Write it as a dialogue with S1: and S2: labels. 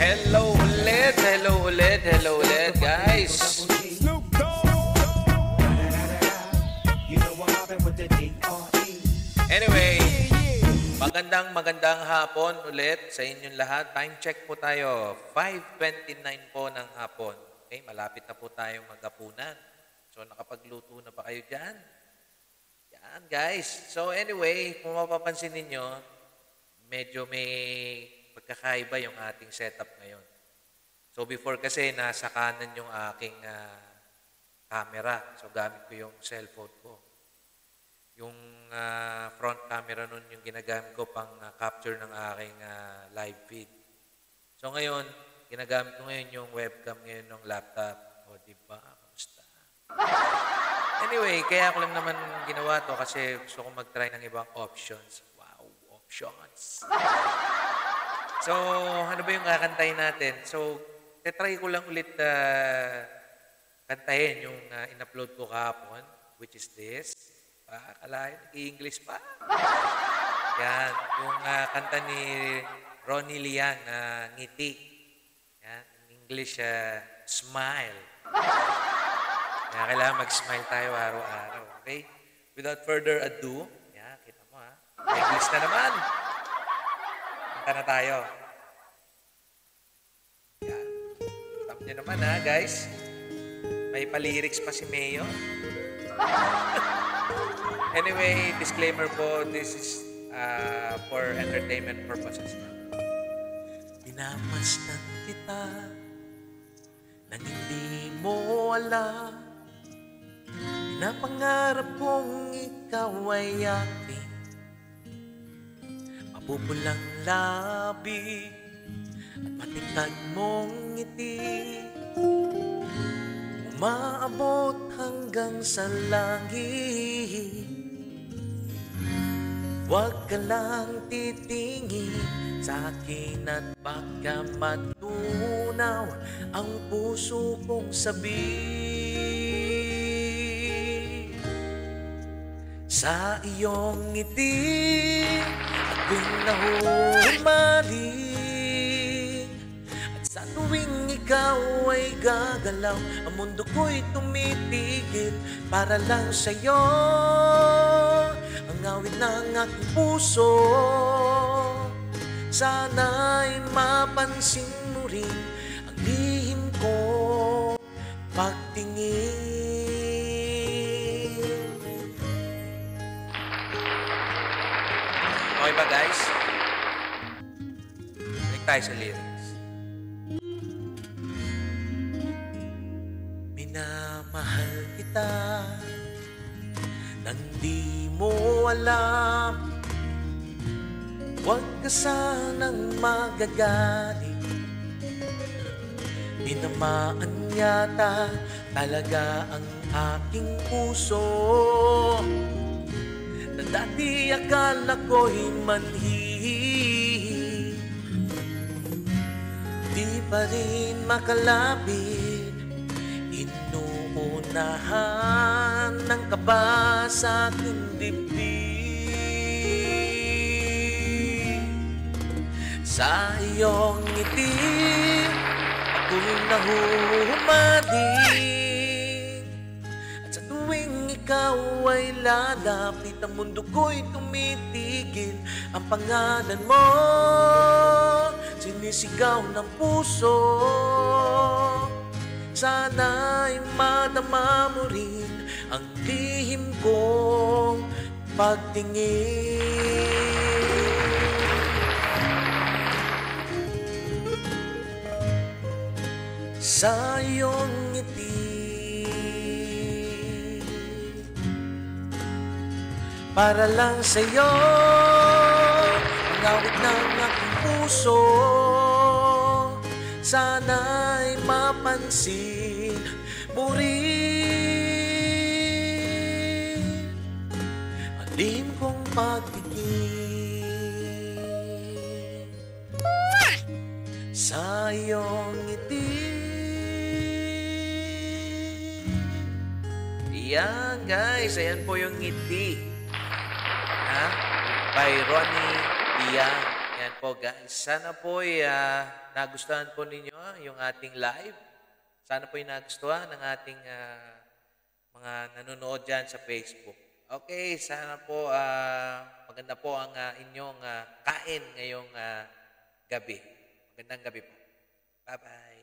S1: Hello ulit, guys. Anyway, magandang hapon ulit sa inyong lahat. Time check po tayo, 5:29 po ng hapon. Okay, malapit na po tayong maghapunan. So, nakapagluto na ba kayo dyan? Yan, guys. So, anyway, kung mapapansin ninyo, medyo may pagkakaiba yung ating setup ngayon. So, before kasi, nasa kanan yung aking camera. So, gamit ko yung cellphone ko. Yung front camera nun, yung ginagamit ko pang capture ng aking live feed. So, ngayon, ginagamit ko ngayon yung webcam ngayon ng laptop. O, diba? Kamusta? Anyway, kaya ko lang naman ginawa to kasi gusto ko mag-try ng ibang options. Wow, options! So, ano ba yung kakantahin natin? So, try ko lang ulit kantahin yung in-upload ko kahapon, which is this. Akalain, nag-i-English pa. Yan, yung kanta ni Ronnie Liang na Ngiti. Yan, in English, smile. Kaya kailangan mag-smile tayo araw-araw, okay? Without further ado, yan, kita mo English na naman. Kanta na tayo. Yan. Tap nyo naman guys. May pa-lyrics pa si Mayo. Anyway, disclaimer po, this is for entertainment purposes. Pinamasdan kita nang hindi mo alam. Pinapangarap kong ikaw ay aking mapupulang labi at matingkad mong ngiti. Umaabot hanggang sa langit. Huwag ka lang titingin sa akin at baka matunaw ang puso kong sabi. Sa iyong ngiti ako'y nahumaling. At sa tuwing ikaw ay gagalaw, ang mundo ko'y tumitigil para lang sa'yo. Ang awit ng aking puso, sana'y mapansin mo rin ang lihim ko pagtingin. Okay ba, guys? Balik tayo sa lyrics. Minamahal kita nang di mo alam. Huwag ka sanang magagalit. Tinamaan yata talaga ang aking puso na dati akala ko'y manhihil. Di pa rin makalapit, inuunahan ng kaba sa aking dibdib. Sa iyong ngiti ako'y nahuhumaling. At sa tuwing ikaw ay lalapit, ang mundo ko'y tumitigil. Ang pangalan mo sinisigaw ng puso. Sana'y madama mo rin ang lihim kong pagtingin. Sa iyong ngiti, para lang sa'yo ang awit ng aking puso. Sana'y mapansin mo rin ang lihim kong pagtingin. Sa iyong ngiti. Yan guys, ayan po yung ngiti. By Ronnie Liang. Yan po. po guys. Sana po nagustuhan po ninyo yung ating live. Sana po nagustuhan ng ating mga nanonood dyan sa Facebook. Okay, sana po maganda po ang inyong kain ngayong gabi. Magandang gabi po. Bye-bye.